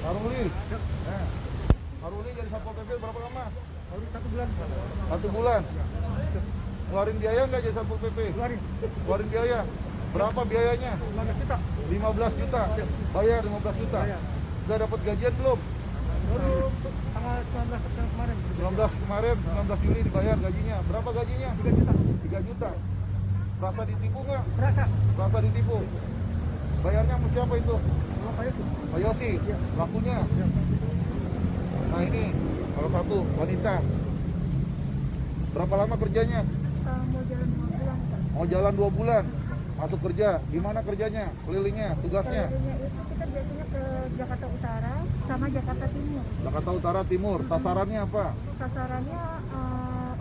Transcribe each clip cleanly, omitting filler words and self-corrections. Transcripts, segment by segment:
Haruli. Haruli jadi Satpol PP berapa lama? Baru 1 bulan. 1 bulan. Ngeluarin biaya nggak jadi Satpol PP? Ngeluarin biaya. Berapa biayanya? 15 juta. 15 juta. Bayar 15 juta. Bayar. Sudah dapat gajian belum? Baru tanggal 19 September kemarin. 19 kemarin, 19 Juli dibayar gajinya. Berapa gajinya? 3 juta. 3 juta. Rasa ditipu nggak? Berasa. Rasa ditipu. Bayarnya sama siapa itu? Kalau kayak itu. Pak Yosi, Iya. lakunya. Ya. Nah ini, salah satu wanita. Berapa lama kerjanya? Mau jalan 2 bulan, Pak. Mau jalan 2 bulan. Masuk kerja. Gimana kerjanya? Kelilingnya, tugasnya? Kelilingnya itu kita biasanya ke Jakarta Utara sama Jakarta Timur. Jakarta Utara, Timur. Sasarannya apa? Sasarannya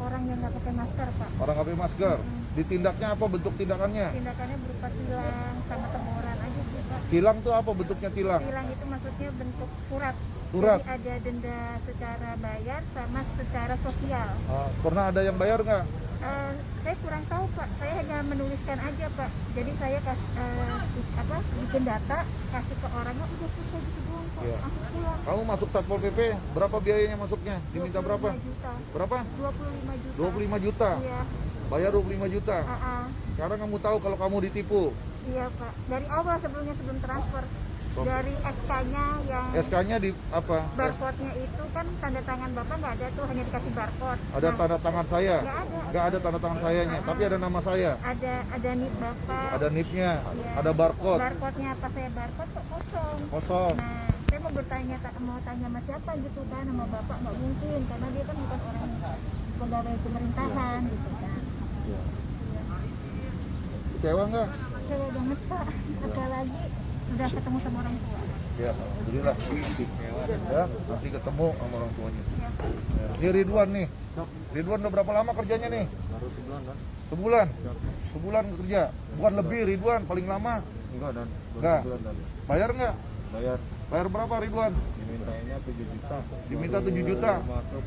orang yang nggak pakai masker, Pak. Orang nggak pakai masker. Ditindaknya apa bentuk tindakannya? Tindakannya berupa tilang sama teguran aja sih, Pak. Tilang tuh apa bentuknya tilang? Tilang itu maksudnya bentuk surat. Surat. Jadi ada denda secara bayar sama secara sosial. Pernah ada yang bayar nggak? Saya kurang tahu, Pak. Saya hanya menuliskan aja, Pak. Jadi saya bikin data, kasih ke orangnya, udah selesai gitu doang, Pak. Iya. Langsung pulang. Kamu masuk Satpol PP, berapa biayanya masuknya? Diminta berapa? 25 juta. Berapa? 25 juta. 25 juta. Iya. Bayar 25 juta. Sekarang kamu tahu kalau kamu ditipu. Iya, Pak. Dari awal sebelum transfer. Oh. Dari SK-nya yang SK-nya di apa? barcode-nya itu kan tanda tangan Bapak nggak ada tuh, hanya dikasih barcode. Ada tanda tangan saya? Nggak ada. Nggak ada tanda tangan sayanya, tapi ada nama saya. Ada NIP Bapak. Ada NIP-nya, Iya. ada barcode. Barcode-nya apa saya barcode kok kosong. Kosong. Nah, saya mau tanya sama siapa gitu kan, sama Bapak nggak mungkin karena dia kan bukan orang pegawai pemerintahan gitu kan. Iya. Kecewa nggak? Kecewa banget, Pak. Apalagi udah ketemu sama orang tua. Ya, alhamdulillah. Ya, nanti ketemu sama orang tuanya. Ya. Ya. Ini Ridwan nih. Ridwan udah berapa lama kerjanya nih? Baru sebulan kan? Sebulan? Sebulan kerja? Bukan lebih Ridwan, paling lama? Enggak dan Enggak. sebulan dan Bayar nggak? bayar. Bayar berapa Ridwan? Dimintanya 7 juta. Diminta Baru 7 juta. Masuk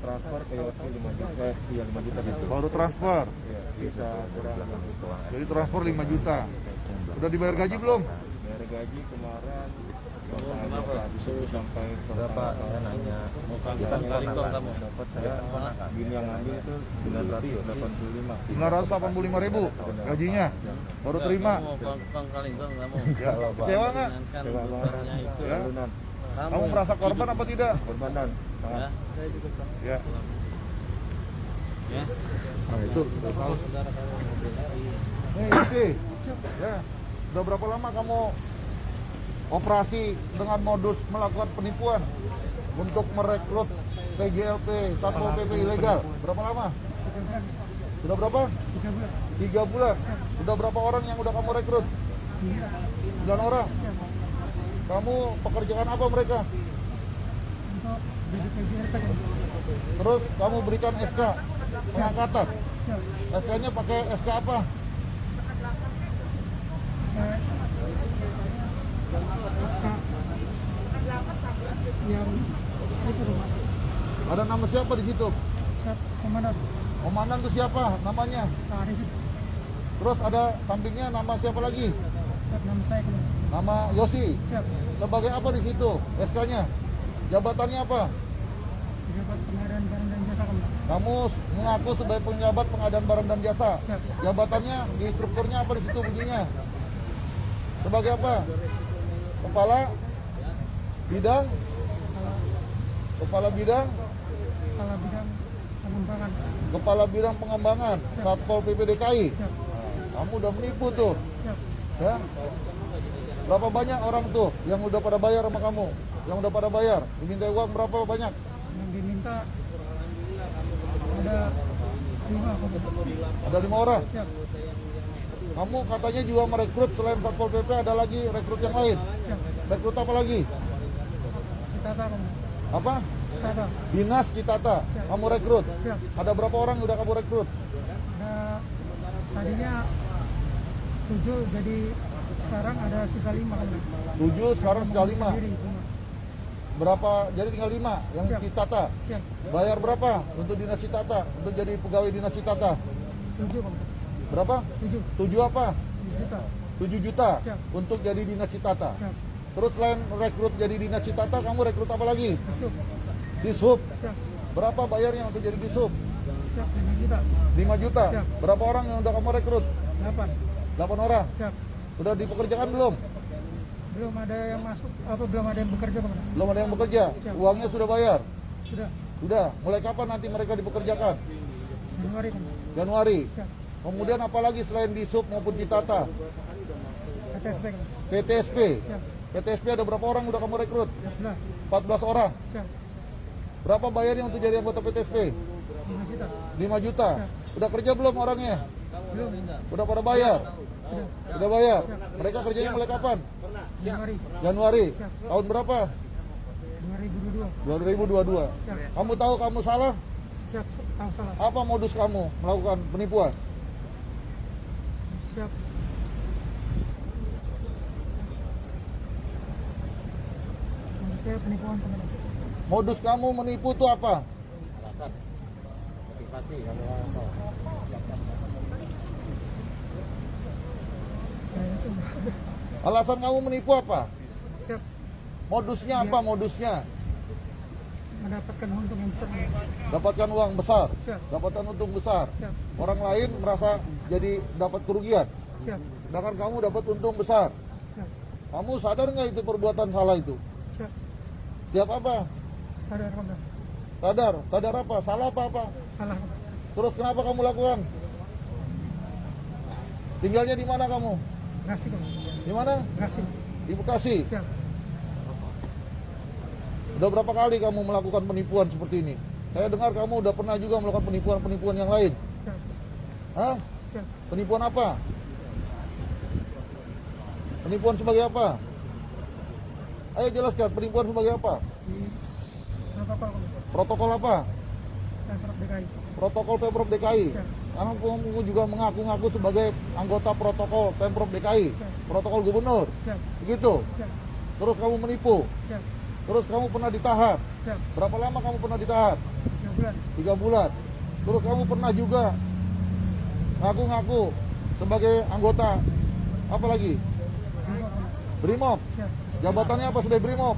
transfer ke Yosi 5 juta. Iya 5 juta gitu. Baru transfer. Iya, bisa kurang 6 juta. Jadi transfer 5 juta. Udah dibayar gaji belum? Bayar gaji kemarin sampai Berapa? Saya nanya. kita Kali dong kamu. dapat saya gini yang ngambil itu 985. 985.000 gajinya. Baru terima. Kali dong kamu. Ya, kecewa nggak? Kan Coba bebannya itu. Ya. Turunan. Kamu merasa korban apa tidak? Korban dan Ya. Ya. Ya. Nah itu udah tahu. Saudara kamu mau BRI. Nih Yosi. Ya. Udah berapa lama kamu operasi dengan modus melakukan penipuan untuk merekrut TGLP, Satpol PP ilegal? Berapa lama? Sudah berapa? 3 bulan. 3 bulan. Sudah berapa orang yang udah kamu rekrut? 9 orang. Kamu pekerjaan apa mereka? Untuk BPJS kan. Terus kamu berikan SK pengangkatan. SK-nya pakai SK apa? SK yang itu rumah. Ada nama siapa di situ? Siap komandan. Komandan itu siapa namanya? Pak Arif. Terus ada sampingnya nama siapa lagi? Siap nama saya kan. Nama Yosi. Siap. Sebagai apa di situ? SK-nya? Jabatannya apa? Pejabat pengadaan barang dan jasa kan. Kamu mengaku sebagai penjabat pengadaan barang dan jasa. Siap. Jabatannya di strukturnya apa di situ bunyinya? Sebagai apa? Kepala bidang? Kepala bidang? Kepala bidang pengembangan. Kepala bidang pengembangan Satpol PP DKI. Siap. Kamu udah menipu tuh, Siap. ya? Berapa banyak orang tuh yang udah pada bayar sama kamu? Yang udah pada bayar? Diminta uang berapa banyak? Yang diminta ada 5 komandan. Ada 5 orang. Siap. Kamu katanya juga merekrut selain Satpol PP ada lagi rekrut yang lain. Siap. Rekrut apa lagi? Citata kan. Apa? Citata. Dinas Kitata. Kamu rekrut. Siap. Ada berapa orang yang udah kamu rekrut? Ada tadinya 7 jadi sekarang ada sisa 5 kan. 7, sekarang sudah 5. Sendiri, cuma. Berapa? Jadi tinggal 5 yang Siap. Kitata. Siap. Bayar berapa untuk Dinas Kitata? Untuk jadi pegawai Dinas Kitata? 7 kan. Berapa? 7 7 apa? juta. 7 juta Siap. untuk jadi Dinas Kitata. Siap. Terus selain rekrut jadi Dinas Citata, kamu rekrut apa lagi? Masuk. Dishub. Siap. Berapa bayarnya untuk jadi Dishub? Siap. 5 juta. 5 juta. Siap. Berapa orang yang udah kamu rekrut? 8. 8 orang. Siap. Sudah dipekerjakan belum? Belum ada yang masuk, belum ada yang bekerja kemana? Belum ada yang bekerja. Siap. Uangnya sudah bayar? Sudah. Sudah. Mulai kapan nanti mereka dipekerjakan? Januari kan? Januari. Siap. Kemudian apa lagi selain Dishub maupun Citata? KTSP kan? PTSP. Siap. PTSP ada berapa orang udah kamu rekrut? 14. 14 orang. Siap. Berapa bayarnya untuk jadi anggota PTSP? 5 juta. 5 juta. Udah kerja belum orangnya? Belum. Udah pada bayar? Sudah. Udah bayar. Mereka kerjanya mulai kapan? Januari. Januari. Siap. Tahun berapa? 2022. 2022. Siap. Kamu tahu kamu salah? Siap. Tahu salah. Apa modus kamu melakukan penipuan? Siap. Saya penipuan teman. Modus kamu menipu itu apa? Alasan. Motivasi kamu apa? Saya itu Alasan kamu menipu apa? siap Modusnya apa modusnya? mendapatkan untung yang besar. Dapatkan uang besar, Siap. dapatkan untung besar. Siap. Orang lain merasa jadi dapat kerugian, Siap. sedangkan kamu dapat untung besar. Siap. Kamu sadar nggak itu perbuatan salah itu? Siap. Siap apa? Sadar kan? Sadar, sadar apa? Salah apa? Salah. Terus kenapa kamu lakukan? Tinggalnya di mana kamu? Ngasih kan? Di mana? Ngasih. Di Bekasi. Siap. Udah berapa kali kamu melakukan penipuan seperti ini? Saya dengar kamu udah pernah juga melakukan penipuan-penipuan yang lain. Siap. Hah? Siap. Penipuan apa? Penipuan sebagai apa? Ayo jelaskan, penipuan sebagai apa? Di protokol kan? Protokol apa? Pemprov DKI. Protokol Pemprov DKI. Ya. Karena kamu juga mengaku-ngaku sebagai anggota protokol Pemprov DKI. Ya. Protokol gubernur. Siap. Begitu. Siap. Terus kamu menipu. Siap. Terus kamu pernah ditahan. Siap. Berapa lama kamu pernah ditahan? 3 bulan. 3 bulan. Terus kamu pernah juga ngaku-ngaku sebagai anggota apa lagi? Brimob. Siap. Jabatannya apa sebagai Brimob?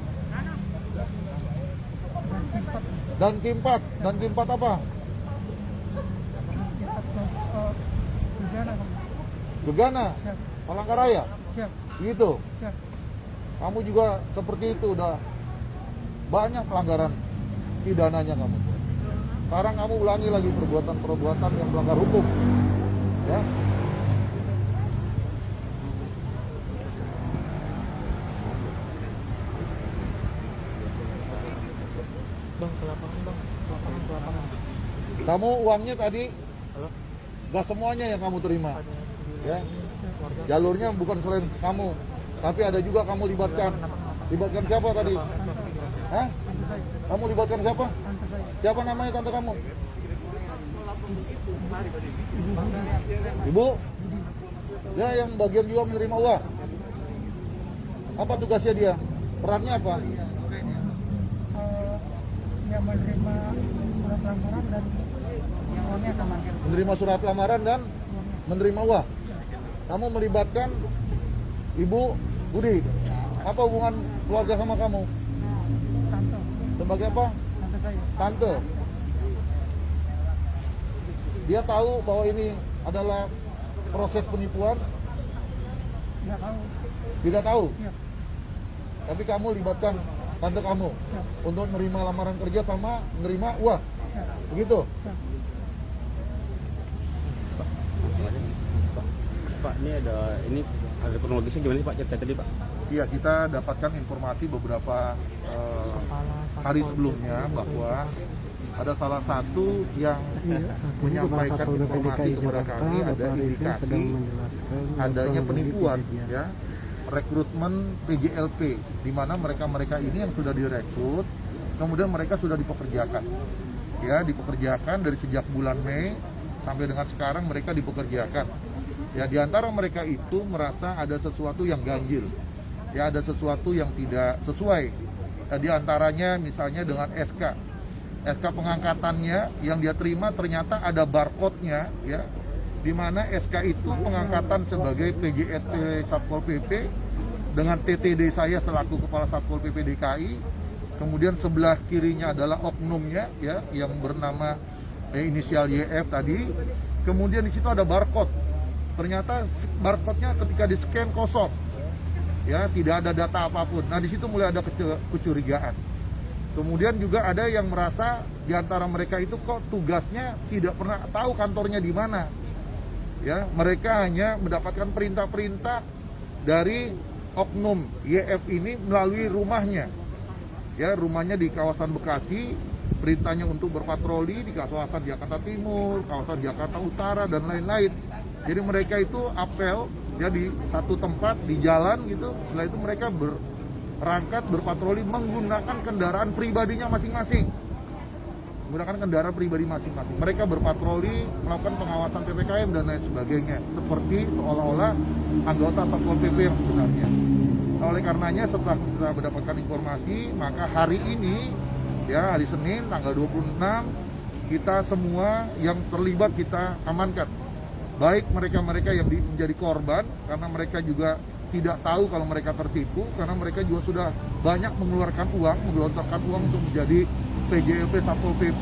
Dan Kimpat. Dan Kimpat apa? Kimpat Gegana kan? Gegana, Siap. Palangkaraya. Siap. Gitu. Siap. Kamu juga seperti itu udah banyak pelanggaran pidananya kamu. Sekarang kamu ulangi lagi perbuatan-perbuatan yang melanggar hukum. Ya. Bang, ke lapangan bang. Ke lapangan. Kamu uangnya tadi Halo? gak semuanya yang kamu terima. Ya. Warga. Jalurnya bukan selain kamu, tapi ada juga kamu libatkan. Libatkan siapa tadi? Hah? Tante saya. Kamu libatkan siapa? Tante saya. Siapa namanya tante kamu? Ibu Budi. Ibu? Dia yang bagian juga menerima uang. Apa tugasnya dia? Perannya apa? Yang menerima surat lamaran dan uangnya aman. Menerima surat lamaran dan menerima uang. Kamu melibatkan Ibu Budi. Apa hubungan keluarga sama kamu? Tante. Sebagai apa? Tante saya. Tante. Dia tahu bahwa ini adalah proses penipuan? Nggak tahu. Tidak tahu. Iya. Tapi kamu libatkan tante kamu Siap. untuk menerima lamaran kerja sama menerima uang. Siap. Begitu? Siap. Pak, ini ada kronologisnya gimana sih Pak cerita tadi Pak? Iya, kita dapatkan informasi beberapa hari sebelumnya bahwa ada salah satu yang menyampaikan informasi kepada kami ada indikasi adanya penipuan, ya, rekrutmen PJLP, di mana mereka ini yang sudah direkrut, kemudian mereka sudah dipekerjakan, ya, dipekerjakan dari sejak bulan Mei sampai dengan sekarang mereka dipekerjakan. Ya, di antara mereka itu merasa ada sesuatu yang ganjil, ya, ada sesuatu yang tidak sesuai. Ya, di antaranya misalnya dengan SK pengangkatannya yang dia terima ternyata ada barcode-nya, ya, di mana SK itu pengangkatan sebagai PJLP Satpol PP dengan TTD saya selaku Kepala Satpol PP DKI. Kemudian sebelah kirinya adalah oknumnya ya yang bernama inisial YF tadi. Kemudian di situ ada barcode. Ternyata barcode-nya ketika di-scan kosong. Ya, tidak ada data apapun. Nah, di situ mulai ada kecurigaan. Kemudian juga ada yang merasa di antara mereka itu kok tugasnya tidak pernah tahu kantornya di mana. Ya, mereka hanya mendapatkan perintah-perintah dari oknum YF ini melalui rumahnya. Ya, rumahnya di kawasan Bekasi, perintahnya untuk berpatroli di kawasan Jakarta Timur, kawasan Jakarta Utara dan lain-lain. Jadi mereka itu apel ya di satu tempat di jalan gitu. Setelah itu mereka berangkat berpatroli menggunakan kendaraan pribadinya masing-masing. Menggunakan kendaraan pribadi masing-masing. Mereka berpatroli, melakukan pengawasan PPKM dan lain sebagainya. Seperti seolah-olah anggota Satpol PP yang sebenarnya. Nah, oleh karenanya setelah kita mendapatkan informasi, maka hari ini ya hari Senin tanggal 26 kita semua yang terlibat kita amankan. Baik mereka-mereka yang menjadi korban karena mereka juga tidak tahu kalau mereka tertipu, karena mereka juga sudah banyak mengeluarkan uang, menggelontorkan uang untuk menjadi PJLP Satpol PP.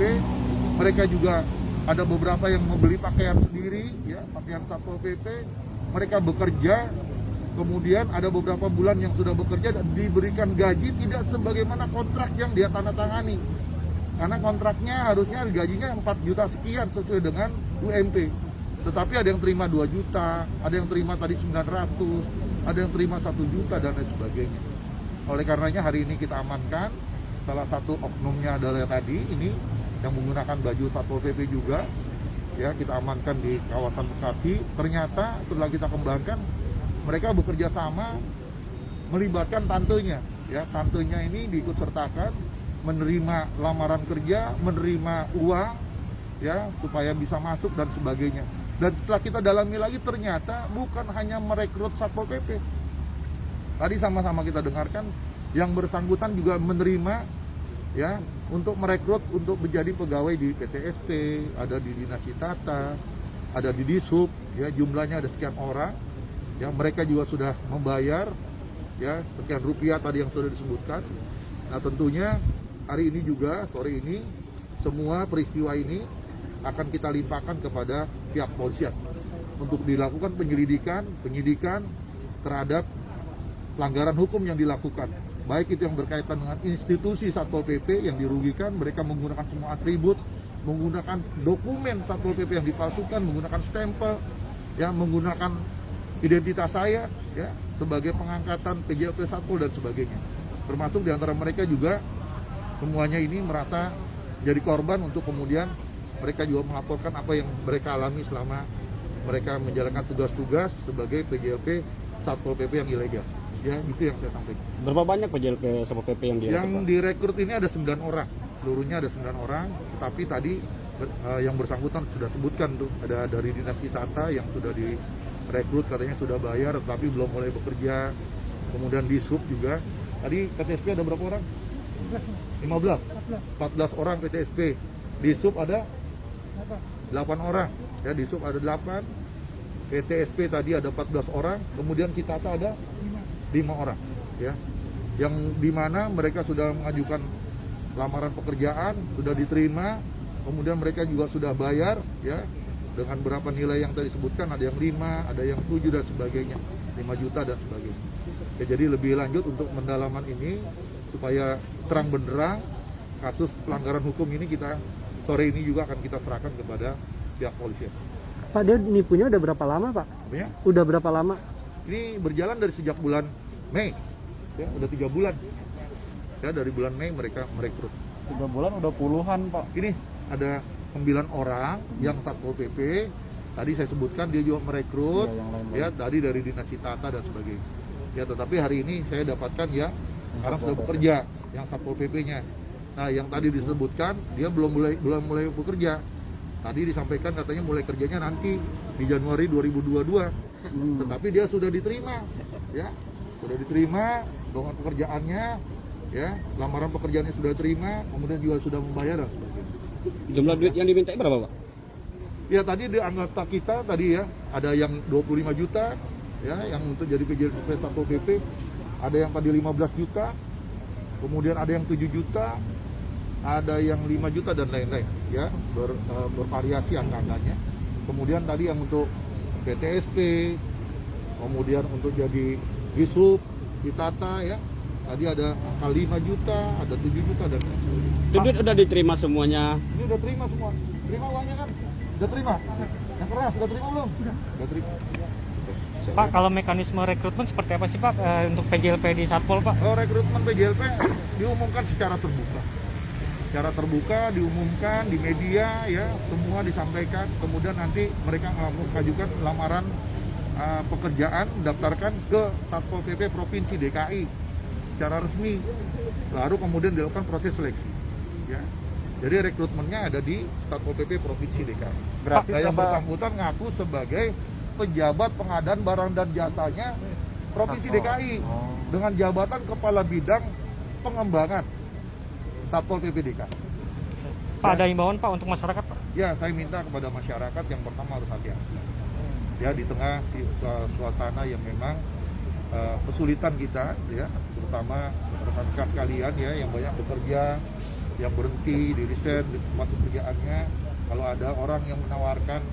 Mereka juga ada beberapa yang membeli pakaian sendiri, ya pakaian Satpol PP. Mereka bekerja, kemudian ada beberapa bulan yang sudah bekerja dan diberikan gaji tidak sebagaimana kontrak yang dia tanda tangani. Karena kontraknya harusnya gajinya 4 juta sekian sesuai dengan UMP. Tetapi ada yang terima 2 juta, ada yang terima tadi 900, ada yang terima 1 juta dan lain sebagainya. Oleh karenanya hari ini kita amankan salah satu oknumnya adalah tadi ini yang menggunakan baju Satpol PP juga. Ya, kita amankan di kawasan Bekasi. Ternyata setelah kita kembangkan mereka bekerja sama melibatkan tantenya. Ya, tantenya ini diikutsertakan menerima lamaran kerja, menerima uang ya supaya bisa masuk dan sebagainya. Dan setelah kita dalami lagi ternyata bukan hanya merekrut Satpol PP. Tadi sama-sama kita dengarkan yang bersangkutan juga menerima ya untuk merekrut untuk menjadi pegawai di PTSP, ada di Dinas Tata, ada di Dishub, ya jumlahnya ada sekian orang. Ya mereka juga sudah membayar ya sekian rupiah tadi yang sudah disebutkan. Nah tentunya hari ini juga sore ini semua peristiwa ini akan kita limpahkan kepada pihak polisian untuk dilakukan penyidikan terhadap pelanggaran hukum yang dilakukan. Baik itu yang berkaitan dengan institusi Satpol PP yang dirugikan, mereka menggunakan semua atribut, menggunakan dokumen Satpol PP yang dipalsukan, menggunakan stempel, ya menggunakan identitas saya ya sebagai pengangkatan PJLP Satpol dan sebagainya. Termasuk diantara mereka juga semuanya ini merasa jadi korban untuk kemudian mereka juga melaporkan apa yang mereka alami selama mereka menjalankan tugas-tugas sebagai PJLP Satpol PP yang ilegal. Ya, itu yang saya sampaikan. Berapa banyak PJLP Satpol PP yang direkrut? Yang direkrut ini ada 9 orang. Seluruhnya ada 9 orang, tetapi tadi yang bersangkutan sudah sebutkan tuh, ada dari Dinas Tata yang sudah direkrut katanya sudah bayar tetapi belum mulai bekerja. Kemudian di Sub juga. Tadi PTSP ada berapa orang? 15. 14 orang PTSP. Di Sub ada 8 orang, ya di Sub ada 8, PTSP tadi ada 14 orang, kemudian Kitata ada 5 orang, ya, yang dimana mereka sudah mengajukan lamaran pekerjaan, sudah diterima, kemudian mereka juga sudah bayar, ya, dengan berapa nilai yang tadi disebutkan, ada yang 5, ada yang 7 dan sebagainya, 5 juta dan sebagainya. Ya, jadi lebih lanjut untuk pendalaman ini supaya terang benderang kasus pelanggaran hukum ini kita sore ini juga akan kita serahkan kepada pihak polisian. Pak, dia nipunya udah berapa lama, Pak? Ya, Udah berapa lama? ini berjalan dari sejak bulan Mei, ya udah 3 bulan. Ya dari bulan Mei mereka merekrut. 3 bulan udah puluhan Pak. Ini ada 9 orang yang Satpol PP. Tadi saya sebutkan dia juga merekrut, ya tadi dari Dinas Tata dan sebagainya. Ya tetapi hari ini saya dapatkan ya sekarang sudah bekerja yang Satpol PP-nya. Nah, yang tadi disebutkan dia belum mulai bekerja. Tadi disampaikan katanya mulai kerjanya nanti di Januari 2022. Tetapi dia sudah diterima, ya. Sudah diterima dengan pekerjaannya, ya. Lamaran pekerjaannya sudah terima, kemudian juga sudah membayar dan sebagainya. Jumlah duit yang diminta berapa, Pak? Ya, tadi di anggota kita tadi ya, ada yang 25 juta, ya, yang untuk jadi PJLP Satpol PP. ada yang tadi 15 juta, kemudian ada yang 7 juta, ada yang 5 juta dan lain-lain, ya, bervariasi angka-angkanya. Kemudian tadi yang untuk PTSP, kemudian untuk jadi Disub, ditata, ya, tadi ada angka 5 juta, ada 7 juta dan lain-lain. Itu duit udah diterima semuanya. Ini udah terima semua, terima uangnya kan? Udah terima? Yang keras, udah terima belum? Udah terima. Pak, kalau mekanisme rekrutmen seperti apa sih Pak untuk PJLP di Satpol Pak? Kalau rekrutmen PJLP diumumkan secara terbuka. Secara terbuka diumumkan di media, ya, semua disampaikan. Kemudian nanti mereka mengajukan lamaran pekerjaan, daftarkan ke Satpol PP Provinsi DKI secara resmi. Lalu kemudian dilakukan proses seleksi. Ya. Jadi rekrutmennya ada di Satpol PP Provinsi DKI. Berarti yang sama- bersangkutan ngaku sebagai pejabat pengadaan barang dan jasanya Provinsi DKI dengan jabatan Kepala Bidang Pengembangan Satpol PP DKI. Pak, ada imbauan Pak untuk masyarakat Pak? Ya, saya minta kepada masyarakat yang pertama harus hati-hati. Ya, di tengah suasana yang memang kesulitan kita, ya, terutama rekan-rekan kalian, ya, yang banyak bekerja, yang berhenti di resign di tempat pekerjaannya. Kalau ada orang yang menawarkan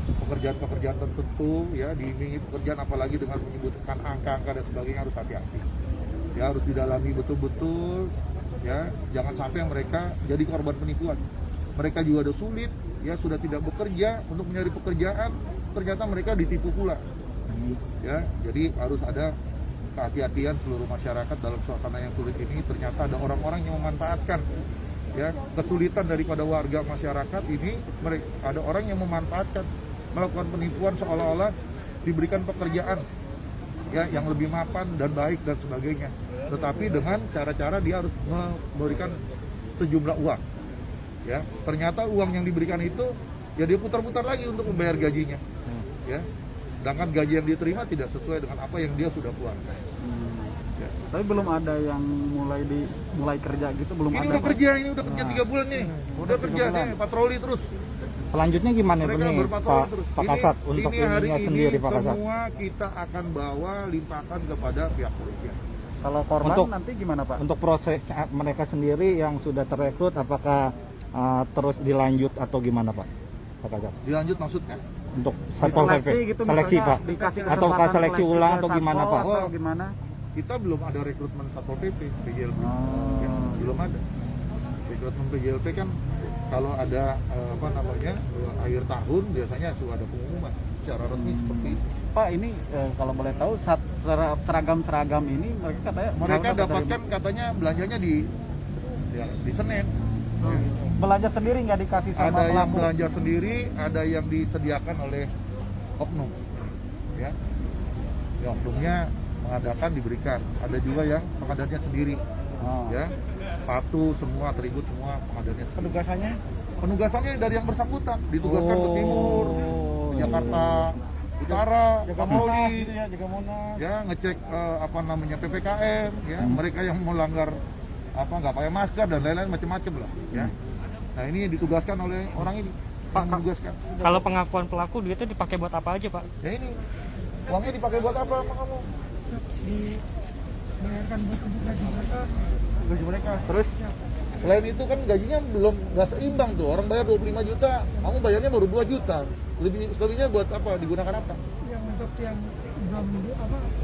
pekerjaan-pekerjaan tertentu, ya, diiming-imingi pekerjaan, apalagi dengan menyebutkan angka-angka dan sebagainya, harus hati-hati. Ya, harus didalami betul-betul, ya, jangan sampai mereka jadi korban penipuan. Mereka juga ada sulit, ya, sudah tidak bekerja untuk mencari pekerjaan, ternyata mereka ditipu pula. Ya, jadi harus ada kehati-hatian seluruh masyarakat dalam suasana yang sulit ini. Ternyata ada orang-orang yang memanfaatkan, ya, kesulitan daripada warga masyarakat ini. Mereka ada orang yang memanfaatkan, melakukan penipuan seolah-olah diberikan pekerjaan, ya, yang lebih mapan dan baik dan sebagainya. Tetapi dengan cara-cara dia harus memberikan sejumlah uang. Ya, ternyata uang yang diberikan itu ya dia putar-putar lagi untuk membayar gajinya. Ya. Sedangkan gaji yang diterima tidak sesuai dengan apa yang dia sudah keluarkan. Ya. Tapi belum ada yang mulai kerja gitu, belum Ini ada. udah kerja, ini udah kerja 3 bulan nih. Udah 3 kerja bulan. nih, patroli terus. Selanjutnya gimana Mereka nih berpatroli terus. Pak Kasat untuk ini hari ininya ini sendiri Pak Kasat? semua kita akan bawa limpahkan kepada pihak polisian. Kalau korban Untuk- nanti gimana Pak? Untuk proses mereka sendiri yang sudah terrekrut, apakah terus dilanjut atau gimana Pak? Pak Kasat? Dilanjut maksudnya? Untuk Satpol PP, gitu, seleksi misalnya Pak, dikasih atau kesempatan seleksi ulang atau ke gimana Satpol Pak? atau gimana? Kita belum ada rekrutmen Satpol PP, PJLP. Oh. Ya, belum ada. Rekrutmen PJLP kan kalau ada akhir tahun biasanya sudah ada pengumuman secara resmi seperti itu. Pak, ini kalau boleh tahu seragam-seragam ini mereka katanya Mereka harus dapat dapatkan katanya belanjanya di Senin. Ya. belanja sendiri nggak dikasih sama Ada yang pelaku? belanja sendiri, ada yang disediakan oleh oknum. Ya. Ya, oknumnya mengadakan diberikan. Ada juga yang pengadanya sendiri. Oh. Ya. Sepatu semua, atribut semua pengadanya sendiri. Penugasannya? Penugasannya dari yang bersangkutan, ditugaskan ke timur, ke Jakarta Utara, patroli, jaga Monas. ya, ngecek PPKM, ya, mereka yang melanggar nggak pakai masker dan lain-lain macam-macam lah, ya. Nah, ini ditugaskan oleh orang ini, Pak, yang menugaskan. Kalau pengakuan pelaku duitnya dipakai buat apa aja Pak? Ya ini, uangnya dipakai buat apa sama kamu? Dibayarkan buat gaji mereka. Gaji mereka. Terus selain itu kan gajinya nggak seimbang tuh. Orang bayar 25 juta, kamu bayarnya baru 2 juta. Lebihnya buat apa? Digunakan apa? Yang untuk yang belum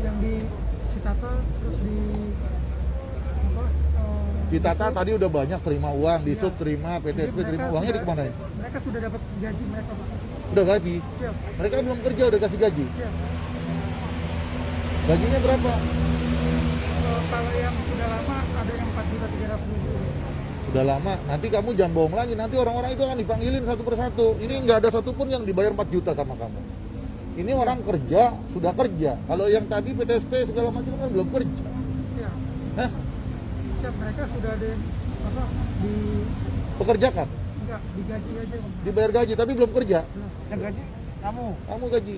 yang di Citata terus di Di Tata tadi udah banyak terima uang, di Sub terima, PTSP terima, uangnya dikemanain? mereka sudah dapat gaji mereka Pak. Udah gaji? Siap, Mereka belum kerja udah kasih gaji? siap. Gajinya berapa? Kalau yang sudah lama ada yang 4.300.000. Sudah lama, nanti kamu jangan bohong lagi, nanti orang-orang itu akan dipanggilin satu persatu. Ini nggak ada satupun yang dibayar 4 juta sama kamu. Ini orang kerja, sudah kerja. Kalau yang tadi PTSP segala macam kan belum kerja. Siap. Hah? Siap, mereka sudah ada di Pekerjakan, enggak digaji aja. dibayar gaji tapi belum kerja. Yang gaji Kamu gaji.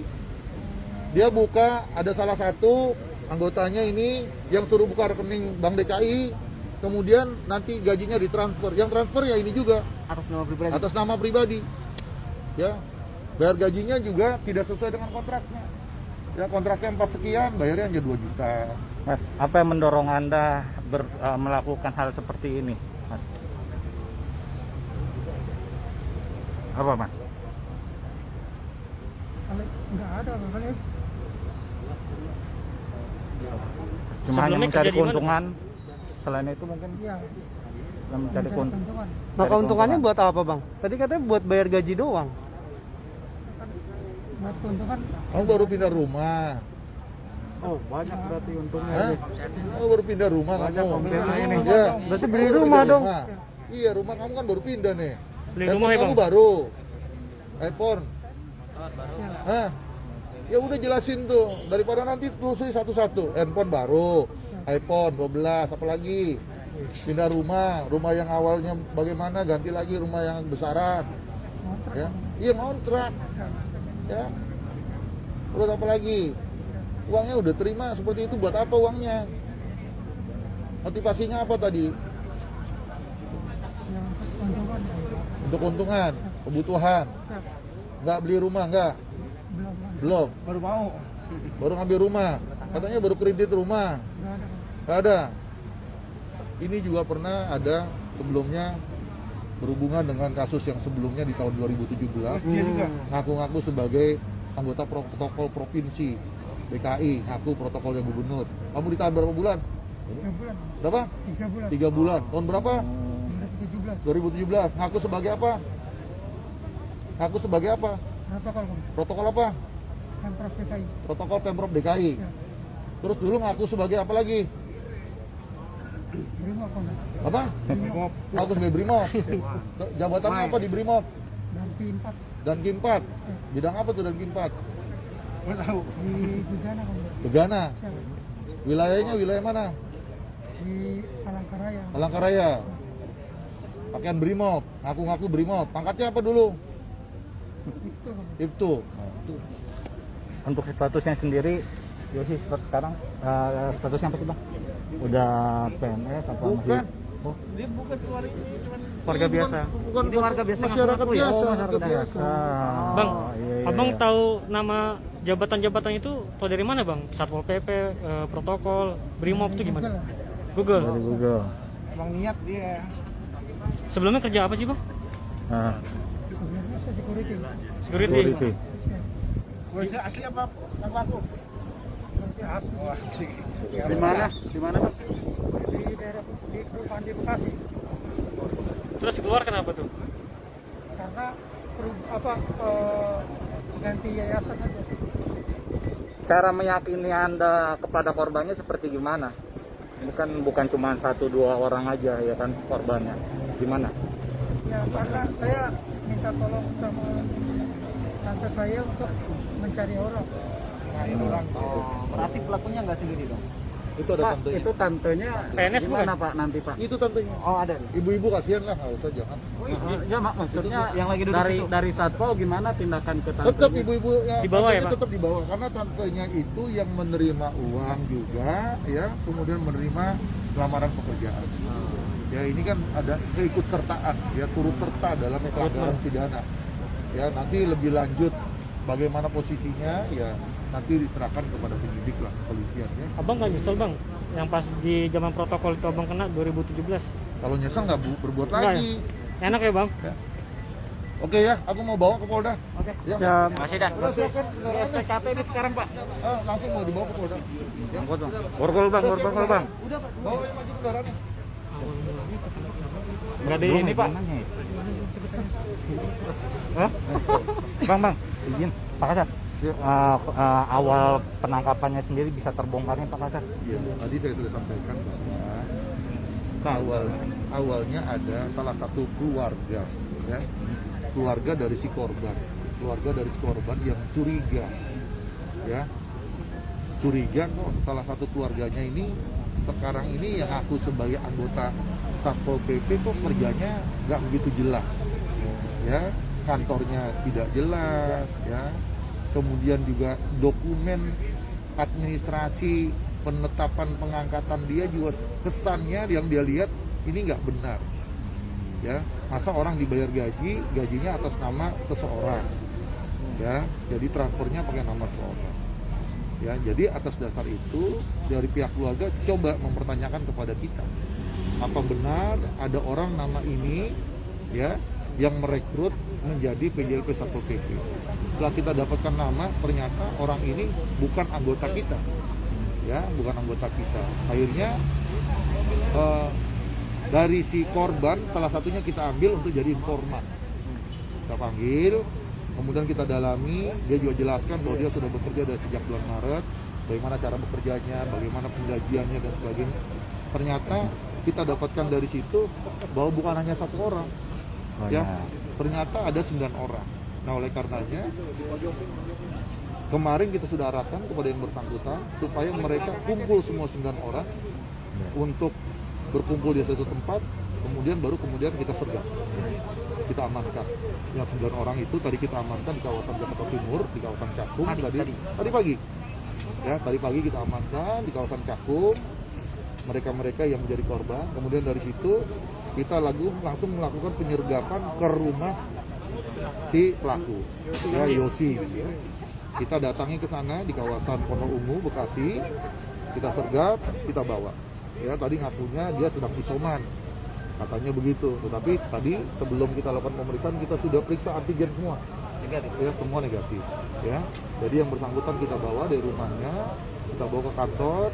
Dia buka, ada salah satu anggotanya ini yang suruh buka rekening Bank DKI, kemudian nanti gajinya ditransfer. Yang transfer ya ini juga atas nama pribadi. atas nama pribadi. Ya. Bayar gajinya juga tidak sesuai dengan kontraknya. Ya kontraknya 4 sekian, bayarnya hanya 2 juta. Mas, apa yang mendorong Anda melakukan hal seperti ini, Mas? Apa, Mas? Kalau nggak ada kali. Cuma hanya mencari keuntungan. Selain itu mungkin Iya. mencari keuntungan. keuntungan. Nah, keuntungannya buat apa, Bang? Tadi katanya buat bayar gaji doang. Buat keuntungan Kamu baru pindah rumah. Oh, banyak berarti untungnya. Hah? Kamu baru pindah rumah Banyak kamu. omsetnya ini. Iya. Berarti beli Kamu baru rumah pindah dong. Iya, rumah kamu kan baru pindah nih. Beli Handphone rumah ya, kamu Bang? baru. iPhone. Hah? Ya udah jelasin tuh, daripada nanti telusuri satu-satu. Handphone baru, iPhone 12, apalagi pindah rumah, rumah yang awalnya bagaimana, ganti lagi rumah yang besaran. kontrak. Ya, iya ngontrak. Ya, terus apa lagi? Uangnya udah terima seperti itu, buat apa uangnya? Motivasinya apa tadi? Yang keuntungan Untuk keuntungan, kebutuhan. siap. Nggak beli rumah, nggak? Belum ada. Belum. Baru mau. Baru ngambil rumah. Katanya baru kredit rumah. Nggak ada. Nggak ada. Ini juga pernah ada sebelumnya berhubungan dengan kasus yang sebelumnya di tahun 2017. Ngaku-ngaku sebagai anggota protokol provinsi DKI, ngaku protokolnya gubernur. Kamu ditahan berapa bulan? 3 bulan. Berapa? 3 bulan. 3 bulan. Tahun berapa? 2017. 2017. Ngaku sebagai apa? Ngaku sebagai apa? Protokol Bang. Protokol apa? Pemprov DKI. Protokol Pemprov DKI. Ya. Terus dulu ngaku sebagai apa lagi? Brimob kontrak. Apa? Brimob. Ngaku sebagai Brimob. Jabatannya apa di Brimob? Dan T4 Dan Kim4. Bidang apa tuh dan Kim4? di Gegana kontrak. Begana. Siap. Wilayahnya wilayah mana? Di Palangkaraya. Palangkaraya. Pakaian Brimob, ngaku-ngaku Brimob. Pangkatnya apa dulu? Itu Bang. Ibtu. Untuk statusnya sendiri, Yosi sekarang statusnya apa sih, Bang? Udah PNS atau Bukan. masih? Oh, Dia bukan keluar ini, cuman warga biasa. Bukan Ini warga biasa masyarakat ngaku-ngaku ya? biasa. Oh, Masyarakat biasa. Bang, iya, iya, abang iya. tahu nama jabatan-jabatan itu tahu dari mana, Bang? Satpol PP, protokol, Brimob itu gimana? Google. Dari Google. emang niat dia. Sebelumnya kerja apa sih, Bang? Nah, Sebenarnya saya security. Security. security. Warga asli apa? Aku. Asli. Di mana? Di mana, Bang? Di daerah di perumahan di Bekasi. Terus keluar kenapa tuh? Karena ganti yayasan aja. Cara meyakini Anda kepada korbannya seperti gimana? Bukan cuma 1-2 orang aja ya kan korbannya. Gimana? Ya karena saya minta tolong sama tante saya untuk mencari orang. Berarti pelakunya nggak sendiri dong? Itu ada Pak, tantenya. itu tantenya PNS gimana Pak nanti Pak? Itu tantenya. Oh ada. Ibu-ibu kasihan lah, nggak usah jangan. Ya maksudnya yang lagi duduk dari itu. dari satpol gimana tindakan ke tantenya? Tetap ibu-ibu yang Di bawah ya, tantenya Pak? tetap di bawah karena tantenya itu yang menerima uang juga ya, kemudian menerima lamaran pekerjaan. Ya ini kan ada keikutsertaan, ya turut serta dalam pelanggaran pidana. Ya nanti lebih lanjut bagaimana posisinya ya nanti diserahkan kepada penyidik lah, kepolisian ya. Abang nggak nyesel, Bang? Yang pas di zaman protokol itu abang kena 2017. Kalau nyesel nggak berbuat Enggak lagi. Enak ya, Bang? Oke ya, aku mau bawa ke Polda. Oke. Ya. Siap. Masih dah. Udah siapkan kendaraannya. SPKP ini sekarang Pak. Langsung mau dibawa ke Polda. Ya. Borgol Bang, Udah, siap, borgol Bang. Udah, Pak. Bawa yang maju kendaraannya. Nggak di ini Pak. Hah? Bang, izin Pak Kasat. Ya. Awal penangkapannya sendiri bisa terbongkarnya Pak Kasat. Ya, tadi saya sudah sampaikan bahwa awalnya ada salah satu keluarga, ya, keluarga dari si korban yang curiga, ya, curiga kok salah satu keluarganya ini sekarang ini yang aku sebagai anggota Satpol PP kok kerjanya nggak begitu jelas, ya, kantornya tidak jelas, ya. Kemudian juga dokumen administrasi penetapan pengangkatan dia juga kesannya yang dia lihat ini nggak benar, ya. Masa orang dibayar gajinya atas nama seseorang, ya, jadi transfernya pakai nama seseorang. Ya, jadi atas dasar itu dari pihak keluarga coba mempertanyakan kepada kita, apa benar ada orang nama ini ya yang merekrut menjadi PJLP Satpol PP. Setelah kita dapatkan nama, ternyata orang ini bukan anggota kita, ya bukan anggota kita. Akhirnya dari si korban salah satunya kita ambil untuk jadi informan. Kita panggil, kemudian kita dalami, dia juga jelaskan bahwa dia sudah bekerja dari sejak bulan Maret, bagaimana cara bekerjanya, bagaimana penggajiannya dan sebagainya. Ternyata kita dapatkan dari situ bahwa bukan hanya satu orang, ya, ternyata ada 9 orang. Nah, oleh karenanya kemarin kita sudah arahkan kepada yang bersangkutan supaya mereka kumpul semua 9 orang untuk berkumpul di satu tempat, kemudian kita sergap, kita amankan. Yang 9 orang itu tadi kita amankan di kawasan Jakarta Timur, di kawasan Cakung tadi pagi. Ya, tadi pagi kita amankan di kawasan Cakung mereka yang menjadi korban. Kemudian dari situ kita langsung melakukan penyergapan ke rumah si pelaku, ya Yosi. Ya. Kita datangi ke sana di kawasan Pondok Ungu, Bekasi. Kita sergap, kita bawa. Ya, tadi ngakunya dia sedang isoman, katanya begitu. Tetapi tadi sebelum kita lakukan pemeriksaan kita sudah periksa antigen semua, negatif. Ya, semua negatif. Ya, jadi yang bersangkutan kita bawa dari rumahnya, kita bawa ke kantor,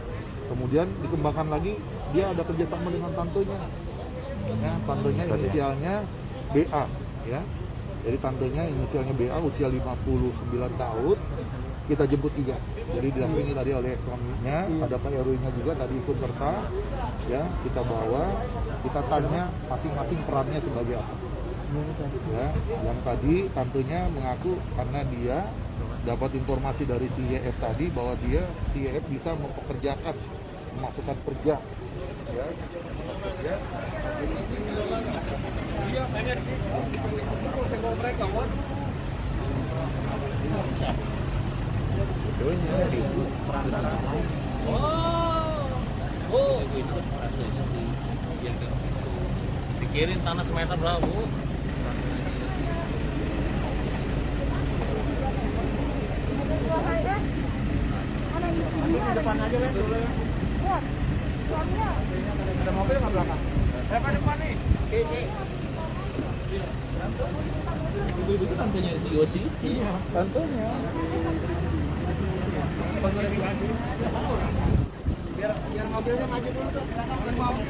kemudian dikembangkan lagi. Dia ada kerjasama dengan tantenya, ya, tantenya inisialnya BA, ya. Jadi tantenya inisialnya BA, usia 59 tahun. Kita jemput juga, jadi didampingi tadi oleh suaminya, ada Pak RW-nya juga tadi ikut serta, ya kita bawa, kita tanya masing-masing perannya sebagai apa. Ya, yang tadi tantenya mengaku karena dia dapat informasi dari si YF tadi bahwa si YF bisa mempekerjakan, memasukkan kerja, ya, dikirim tanah semeter berapa, Bu? Di depan aja lah dulu ya. Ada mobil nggak belakang? Depan nih. Ibu-ibu itu tantenya si Yosi? Iya, tantenya. Biar Biar mobilnya maju dulu tuh, belakang mobil.